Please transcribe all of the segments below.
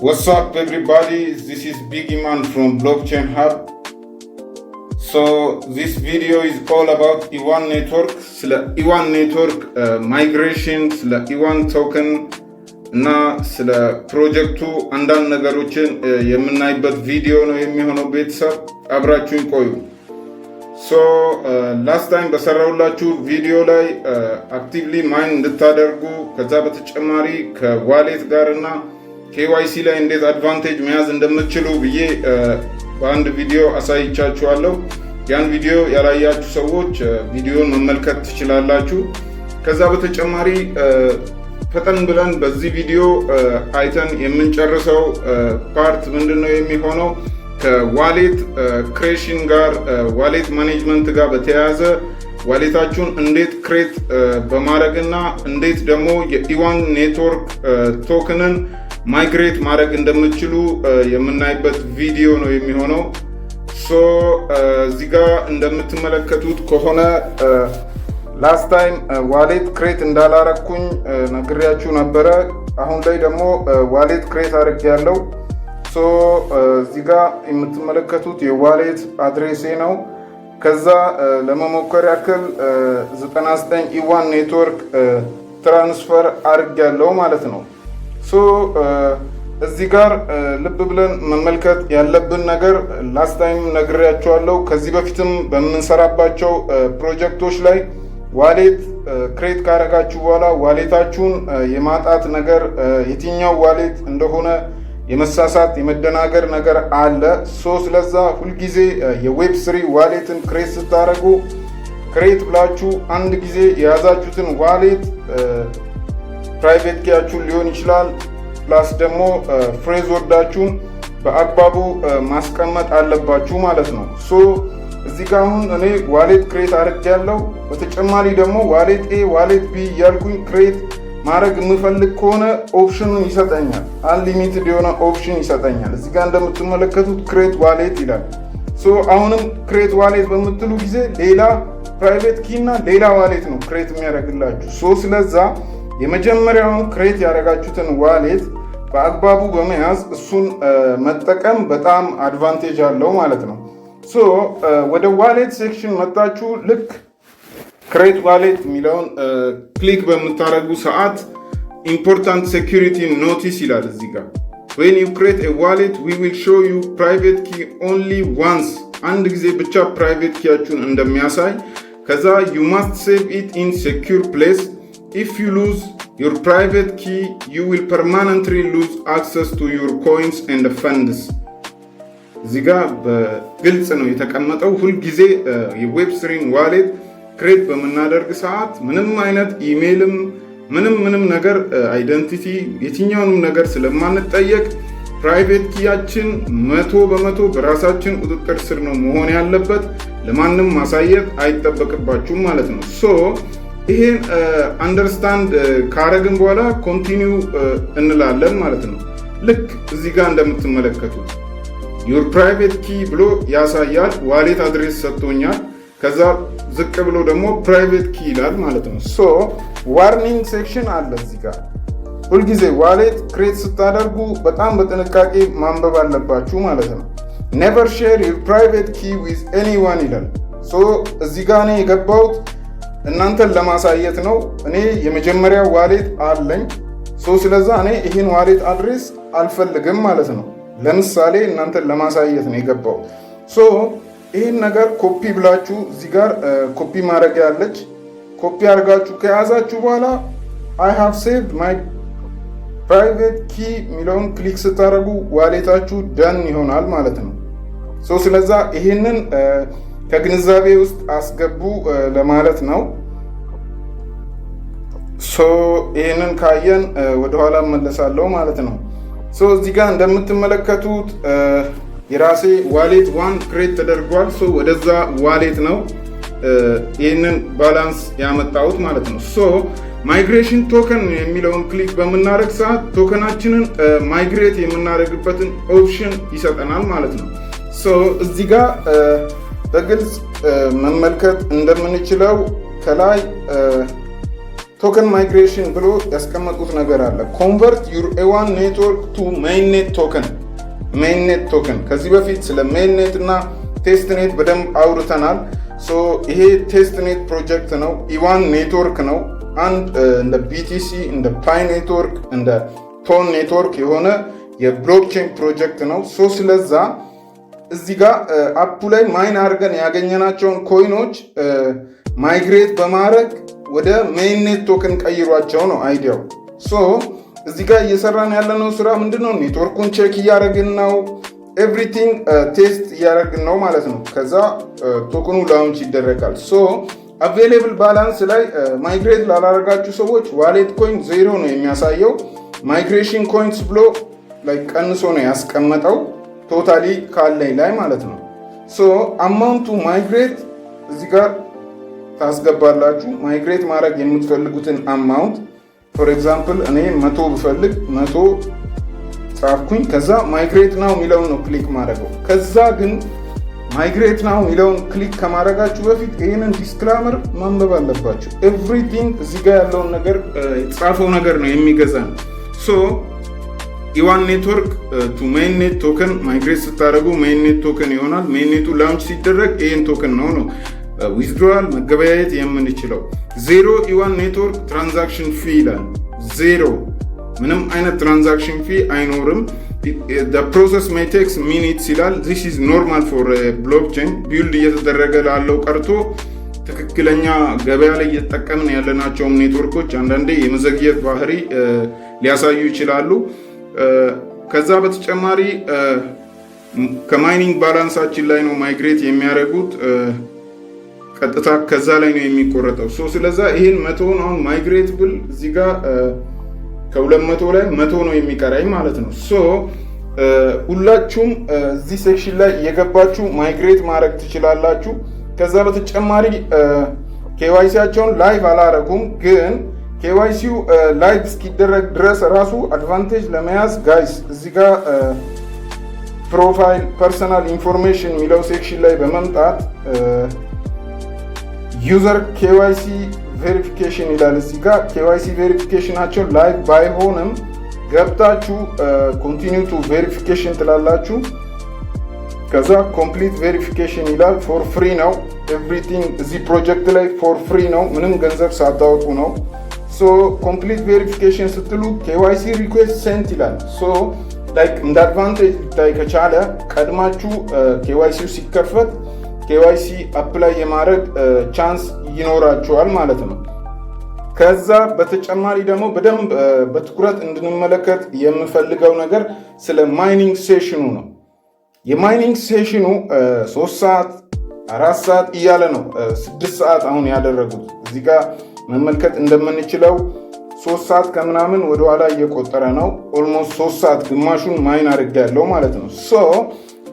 What's up, everybody? This is Biggie Man from Blockchain Hub. So this video is all about E1 network, E1 network migration, E1 token እና ስለ ፕሮጀክቱ አንዳንድ ነገሮችን የምናይበት ቪዲዮ ነው የሚሆነው። ቤተሰብ አብራችሁን ቆዩ። ሶ ላስት ታይም በሰራሁላችሁ ቪዲዮ ላይ አክቲቭሊ ማይን እንድታደርጉ ከዛ በተጨማሪ ከዋሌት ጋርና KYC ላይ እንዴት አድቫንቴጅ መያዝ እንደምትችሉ ብዬ በአንድ ቪዲዮ አሳይቻችኋለሁ። ያን ቪዲዮ ያላያችሁ ሰዎች ቪዲዮን መመልከት ትችላላችሁ። ከዛ በተጨማሪ ፈጠን ብለን በዚህ ቪዲዮ አይተን የምንጨርሰው ፓርት ምንድነው የሚሆነው ከዋሌት ክሬሽን ጋር ዋሌት ማኔጅመንት ጋር በተያያዘ ዋሌታችሁን እንዴት ክሬት በማድረግና እንዴት ደግሞ የኢ1 ኔትወርክ ቶክንን ማይግሬት ማድረግ እንደምትችሉ የምናይበት ቪዲዮ ነው የሚሆነው። ሶ እዚህ ጋር እንደምትመለከቱት ከሆነ ላስት ታይም ዋሌት ክሬት እንዳላረኩኝ ነግሬያችሁ ነበረ። አሁን ላይ ደግሞ ዋሌት ክሬት አድርጌያለሁ። ሶ እዚህ ጋር የምትመለከቱት የዋሌት አድሬሴ ነው። ከዛ ለመሞከር ያክል 99 E1 ኔትወርክ ትራንስፈር አድርጌያለሁ ማለት ነው። ሶ እዚህ ጋር ልብ ብለን መመልከት ያለብን ነገር ላስት ታይም ነግሬያችኋለሁ። ከዚህ በፊትም በምንሰራባቸው ፕሮጀክቶች ላይ ዋሌት ክሬት ካረጋችሁ በኋላ ዋሌታችሁን የማጣት ነገር የትኛው ዋሌት እንደሆነ የመሳሳት የመደናገር ነገር አለ። ሶ ስለዛ ሁልጊዜ የዌብ3 ዋሌትን ክሬት ስታደርጉ ክሬት ብላችሁ አንድ ጊዜ የያዛችሁትን ዋሌት ፕራይቬት ኪያችሁን ሊሆን ይችላል ፕላስ ደግሞ ፍሬዝ ወርዳችሁን በአግባቡ ማስቀመጥ አለባችሁ ማለት ነው። ሶ እዚህ ጋር አሁን እኔ ዋሌት ክሬት አድርጌያለሁ። በተጨማሪ ደግሞ ዋሌት ኤ ዋሌት ቢ እያልኩኝ ክሬት ማድረግ የምፈልግ ከሆነ ኦፕሽኑን ይሰጠኛል። አንሊሚትድ የሆነ ኦፕሽን ይሰጠኛል። እዚህ ጋር እንደምትመለከቱት ክሬት ዋሌት ይላል። ሶ አሁንም ክሬት ዋሌት በምትሉ ጊዜ ሌላ ፕራይቬት ኪ እና ሌላ ዋሌት ነው ክሬት የሚያደርግላችሁ። ሶ ስለዛ የመጀመሪያውን ክሬት ያደረጋችሁትን ዋሌት በአግባቡ በመያዝ እሱን መጠቀም በጣም አድቫንቴጅ አለው ማለት ነው። ሶ ወደ ዋሌት ሴክሽን መጣችሁ። ልክ ክሬት ዋሌት የሚለውን ክሊክ በምታደርጉ ሰዓት ኢምፖርታንት ሴኩሪቲ ኖቲስ ይላል እዚህ ጋር when you create a wallet we will show you private key only once አንድ ጊዜ ብቻ ፕራይቬት ኪያችሁን እንደሚያሳይ ከዛ you must save it in secure place if you lose your private key you will permanently lose access to your coins and funds እዚህ ጋር በግልጽ ነው የተቀመጠው። ሁልጊዜ የዌብ3 ዋሌት ክሬት በምናደርግ ሰዓት ምንም አይነት ኢሜይልም ምንም ነገር አይደንቲቲ የትኛውንም ነገር ስለማንጠየቅ ፕራይቬት ኪያችን 100% በራሳችን ቁጥጥር ስር ነው መሆን ያለበት። ለማንም ማሳየት አይጠበቅባችሁም ማለት ነው። ሶ ይሄን አንደርስታንድ ካረግን በኋላ ኮንቲኒው እንላለን ማለት ነው። ልክ እዚህ ጋር እንደምትመለከቱት your private key ብሎ ያሳያል። ዋሌት አድሬስ ሰጥቶኛል። ከዛ ዝቅ ብሎ ደግሞ ፕራይቬት ኪ ይላል ማለት ነው። ሶ ዋርኒንግ ሴክሽን አለ እዚህ ጋር። ሁልጊዜ ዋሌት ክሬት ስታደርጉ በጣም በጥንቃቄ ማንበብ አለባችሁ ማለት ነው። never share your private key with anyone ይላል። ሶ እዚህ ጋር እኔ የገባሁት እናንተን ለማሳየት ነው። እኔ የመጀመሪያ ዋሌት አለኝ። ሶ ስለዛ እኔ ይህን ዋሌት አድሬስ አልፈልግም ማለት ነው። ለምሳሌ እናንተን ለማሳየት ነው የገባው። ሶ ይህን ነገር ኮፒ ብላችሁ እዚህ ጋር ኮፒ ማድረግ ያለች ኮፒ አድርጋችሁ ከያዛችሁ በኋላ I have saved my private key የሚለውን ክሊክ ስታደርጉ ዋሌታችሁ ደን ይሆናል ማለት ነው። ሶ ስለዛ ይህንን ከግንዛቤ ውስጥ አስገቡ ለማለት ነው። ሶ ይህንን ካየን ወደኋላ መለሳለሁ ማለት ነው። ሶ እዚህ ጋር እንደምትመለከቱት የራሴ ዋሌት 1 ክሬት ተደርጓል። ሶ ወደዛ ዋሌት ነው ይህንን ባላንስ ያመጣሁት ማለት ነው። ሶ ማይግሬሽን ቶከን የሚለውን ክሊክ በምናደርግ ሰዓት ቶከናችንን ማይግሬት የምናደርግበትን ኦፕሽን ይሰጠናል ማለት ነው። ሶ እዚህ ጋር በግልጽ መመልከት እንደምንችለው ከላይ ቶከን ማይግሬሽን ብሎ ያስቀመጡት ነገር አለ። ኮንቨርት ዩር ኤዋን ኔትወርክ ቱ ሜይንኔት ቶከን። ሜይንኔት ቶከን ከዚህ በፊት ስለ ሜይንኔት እና ቴስትኔት በደንብ አውርተናል። ይሄ ቴስትኔት ፕሮጀክት ነው፣ ኢዋን ኔትወርክ ነው። አንድ እንደ ቢቲሲ እንደ ፓይ ኔትወርክ እንደ ቶን ኔትወርክ የሆነ የብሎክቼን ፕሮጀክት ነው። ስለዛ እዚህ ጋር አፑ ላይ ማይን አድርገን ያገኘናቸውን ኮይኖች ማይግሬት በማድረግ ወደ ሜይንኔት ቶከን ቀይሯቸው ነው አይዲያው። እዚህ ጋር እየሰራን ያለነው ስራ ምንድነው? ኔትወርኩን ቼክ እያደረግን ነው። ኤቭሪቲንግ ቴስት እያደረግን ነው ማለት ነው። ከዛ ቶከኑ ላውንች ይደረጋል። አቬሌብል ባላንስ ላይ ማይግሬት ላላረጋችሁ ሰዎች ዋሌት ኮይን 0 ነው የሚያሳየው። ማይግሬሽን ኮይንስ ብሎ ላይ ቀንሶ ነው ያስቀመጠው ቶታሊ ካለኝ ላይ ማለት ነው። አማውንቱ ማይግሬት እዚህ ጋር ታስገባላችሁ። ማይግሬት ማድረግ የምትፈልጉትን አማውንት ፎር ኤግዛምፕል እኔ 100 ብፈልግ 100 ጻፍኩኝ። ከዛ ማይግሬት ናው የሚለውን ነው ክሊክ ማድረገው። ከዛ ግን ማይግሬት ናው የሚለውን ክሊክ ከማድረጋችሁ በፊት ይህንን ዲስክላመር ማንበብ አለባችሁ። ኤቭሪቲንግ እዚህ ጋር ያለውን ነገር የተጻፈው ነገር ነው የሚገዛን። ኢዋን ኔትወርክ ቱ ሜይንኔት ቶከን ማይግሬት ስታደረጉ ሜይንኔት ቶከን ይሆናል። ሜይንኔቱ ላውንች ሲደረግ ይህን ቶከን ነው ዊዝድሮዋል መገበያየት የምንችለው። 0 ኢዋን ኔትወርክ ትራንዛክሽን ፊ ይላል። 0 ምንም አይነት ትራንዛክሽን ፊ አይኖርም። ፕሮሰስ ሜይ ቴክስ ሚኒትስ ይላል። ዚስ ኢዝ ኖርማል ፎር ብሎክቼን ቢልድ እየተደረገ ላለው ቀርቶ ትክክለኛ ገበያ ላይ እየተጠቀምን ያለናቸውም ኔትወርኮች አንዳንዴ የመዘግየት ባህሪ ሊያሳዩ ይችላሉ። ከዛ በተጨማሪ ከማይኒንግ ባላንሳችን ላይ ነው ማይግሬት የሚያደርጉት። ቀጥታ ከዛ ላይ ነው የሚቆረጠው። ስለዛ ይሄን 100 አሁን ማይግሬት ብል እዚህ ጋር ከ200 ላይ 100 ነው የሚቀራኝ ማለት ነው። ሁላችሁም እዚህ ሴክሽን ላይ የገባችሁ ማይግሬት ማድረግ ትችላላችሁ። ከዛ በተጨማሪ ኬዋይሲያቸውን ላይቭ አላረጉም፣ ግን ኬዋይሲው ላይቭ እስኪደረግ ድረስ ራሱ አድቫንቴጅ ለመያዝ ጋይስ እዚህ ጋር ፕሮፋይል ፐርሰናል ኢንፎርሜሽን የሚለው ሴክሽን ላይ በመምጣት ዩዘር ኬዋይሲ ቬሪፊኬሽን ይላል። እዚህ ጋር ኬዋይሲ ቬሪፊኬሽናቸው ላይቭ ባይሆንም ገብታችሁ ኮንቲኒው ቱ ቬሪፊኬሽን ትላላችሁ። ከዛ ኮምፕሊት ቬሪፊኬሽን ይላል። ፎር ፍሪ ነው ኤቭሪቲንግ እዚህ ፕሮጀክት ላይ ፎር ፍሪ ነው፣ ምንም ገንዘብ ሳታወጡ ነው። ኮምፕሊት ቬሪፊኬሽን ስትሉ ኬዋይሲ ሪኩዌስት ሴንት ይላል። ላይክ እንደ አድቫንቴጅ ሊታይ ከቻለ ቀድማችሁ ኬዋይሲው ሲከፈት ኬዋይሲ አፕላይ የማድረግ ቻንስ ይኖራችኋል ማለት ነው። ከዛ በተጨማሪ ደግሞ በደንብ በትኩረት እንድንመለከት የምፈልገው ነገር ስለ ማይኒንግ ሴሽኑ ነው። የማይኒንግ ሴሽኑ 3 ሰዓት 4 ሰዓት እያለ ነው 6 ሰዓት አሁን ያደረጉት። እዚህ ጋር መመልከት እንደምንችለው 3 ሰዓት ከምናምን ወደኋላ እየቆጠረ ነው። ኦልሞስት 3 ሰዓት ግማሹን ማይን አድርጌያለሁ ማለት ነው።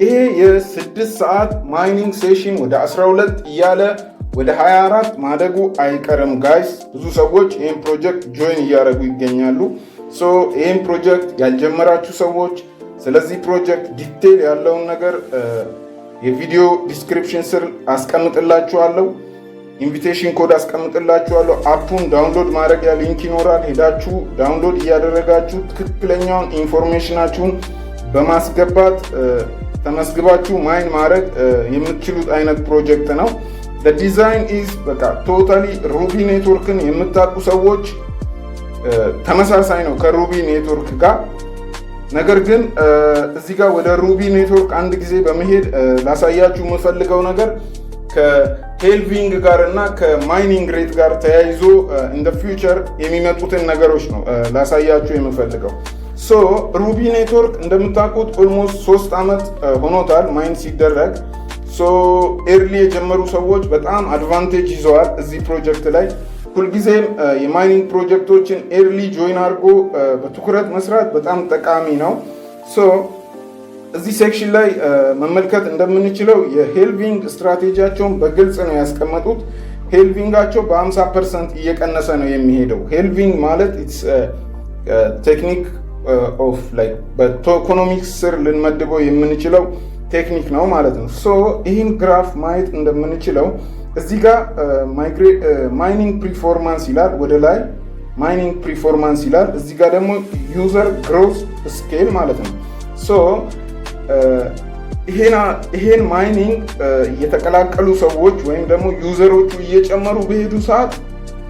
ይሄ የ6 ሰዓት ማይኒንግ ሴሽን ወደ 12 እያለ ወደ 24 ማደጉ አይቀርም ጋይስ። ብዙ ሰዎች ይህን ፕሮጀክት ጆይን እያደረጉ ይገኛሉ። ይህን ፕሮጀክት ያልጀመራችሁ ሰዎች ስለዚህ ፕሮጀክት ዲቴል ያለውን ነገር የቪዲዮ ዲስክሪፕሽን ስር አስቀምጥላችኋለሁ። ኢንቪቴሽን ኮድ አስቀምጥላችኋለሁ። አፑን ዳውንሎድ ማድረጊያ ሊንክ ይኖራል። ሄዳችሁ ዳውንሎድ እያደረጋችሁ ትክክለኛውን ኢንፎርሜሽናችሁን በማስገባት ተመስግባችሁ ማይን ማድረግ የምትችሉት አይነት ፕሮጀክት ነው። ዲዛይን ኢዝ በቃ ቶታሊ ሩቢ ኔትወርክን የምታውቁ ሰዎች ተመሳሳይ ነው ከሩቢ ኔትወርክ ጋር። ነገር ግን እዚህ ጋር ወደ ሩቢ ኔትወርክ አንድ ጊዜ በመሄድ ላሳያችሁ የምፈልገው ነገር ከሄልቪንግ ጋር እና ከማይኒንግ ሬት ጋር ተያይዞ ኢን ፊውቸር የሚመጡትን ነገሮች ነው ላሳያችሁ የምፈልገው። ሩቢ ኔትወርክ እንደምታውቁት ኦልሞስት 3 ዓመት ሆኖታል ማይን ሲደረግ። ኤርሊ የጀመሩ ሰዎች በጣም አድቫንቴጅ ይዘዋል እዚህ ፕሮጀክት ላይ። ሁልጊዜም የማይኒንግ ፕሮጀክቶችን ኤርሊ ጆይን አድርጎ በትኩረት መስራት በጣም ጠቃሚ ነው። እዚህ ሴክሽን ላይ መመልከት እንደምንችለው የሄልቪንግ ስትራቴጂያቸውን በግልጽ ነው ያስቀመጡት። ሄልቪንጋቸው በ50% እየቀነሰ ነው የሚሄደው። ሄልቪንግ ማለት ቴክኒክ ኦፍ ላይክ በኢኮኖሚክስ ስር ልንመድበው የምንችለው ቴክኒክ ነው ማለት ነው። ይህን ግራፍ ማየት እንደምንችለው እዚህ ጋር ማይኒንግ ፐርፎርማንስ ይላል ወደ ላይ ማይኒንግ ፐርፎርማንስ ይላል። እዚህ ጋር ደግሞ ዩዘር ግሮዝ ስኬል ማለት ነው። ሶ ይሄን ማይኒንግ የተቀላቀሉ ሰዎች ወይም ደግሞ ዩዘሮቹ እየጨመሩ በሄዱ ሰዓት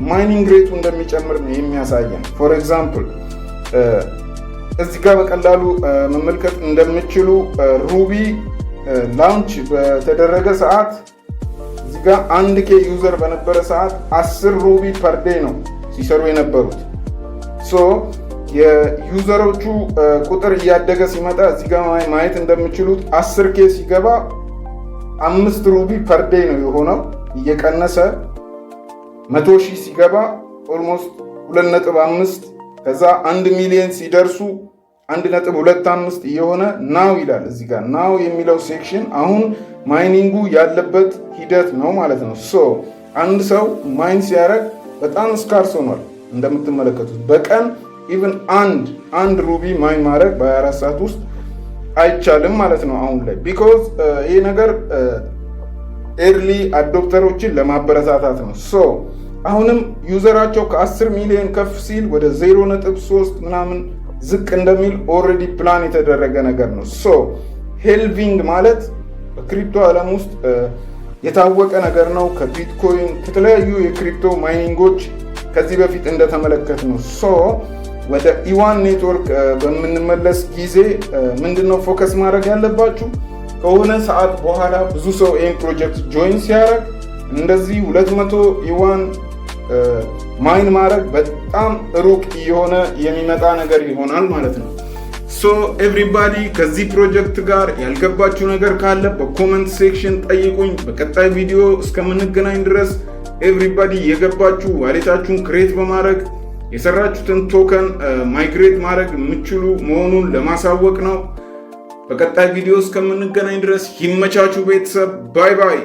ማይኒንግ ሬቱ እንደሚጨምር ነው የሚያሳየን። ፎር ኤግዛምፕል እዚህ ጋር በቀላሉ መመልከት እንደምችሉ ሩቢ ላውንች በተደረገ ሰዓት እዚህ ጋር 1K ዩዘር በነበረ ሰዓት 10 ሩቢ ፐር ዴይ ነው ሲሰሩ የነበሩት። ሶ የዩዘሮቹ ቁጥር እያደገ ሲመጣ እዚህ ጋር ማየት እንደምችሉት 10K ሲገባ 5 ሩቢ ፐር ዴይ ነው የሆነው። እየቀነሰ 100,000 ሲገባ ኦልሞስት 2.5 ከዛ 1 ሚሊዮን ሲደርሱ 1.25 እየሆነ ናው ይላል። እዚህ ጋር ናው የሚለው ሴክሽን አሁን ማይኒንጉ ያለበት ሂደት ነው ማለት ነው። ሶ አንድ ሰው ማይን ሲያደርግ በጣም ስካርስ ሆኗል እንደምትመለከቱት። በቀን ኢቭን አንድ ሩቢ ማይን ማድረግ በ24 ሰዓት ውስጥ አይቻልም ማለት ነው አሁን ላይ። ቢኮዝ ይህ ነገር ኤርሊ አዶፕተሮችን ለማበረታታት ነው። ሶ አሁንም ዩዘራቸው ከ10 ሚሊዮን ከፍ ሲል ወደ 0.3 ምናምን ዝቅ እንደሚል ኦልሬዲ ፕላን የተደረገ ነገር ነው። ሶ ሄልቪንግ ማለት በክሪፕቶ ዓለም ውስጥ የታወቀ ነገር ነው። ከቢትኮይን ከተለያዩ የክሪፕቶ ማይኒንጎች ከዚህ በፊት እንደተመለከት ነው። ሶ ወደ ኢዋን ኔትወርክ በምንመለስ ጊዜ ምንድነው ፎከስ ማድረግ ያለባችሁ? ከሆነ ሰዓት በኋላ ብዙ ሰው ይህን ፕሮጀክት ጆይን ሲያደርግ እንደዚህ 200 ኢዋን ማይን ማድረግ በጣም ሩቅ እየሆነ የሚመጣ ነገር ይሆናል ማለት ነው። ሶ ኤቭሪባዲ ከዚህ ፕሮጀክት ጋር ያልገባችሁ ነገር ካለ በኮመንት ሴክሽን ጠይቁኝ። በቀጣይ ቪዲዮ እስከምንገናኝ ድረስ ኤቭሪባዲ የገባችሁ ዋሌታችሁን ክሬት በማድረግ የሰራችሁትን ቶከን ማይግሬት ማድረግ የምችሉ መሆኑን ለማሳወቅ ነው። በቀጣይ ቪዲዮ እስከምንገናኝ ድረስ ይመቻችሁ ቤተሰብ። ባይ ባይ።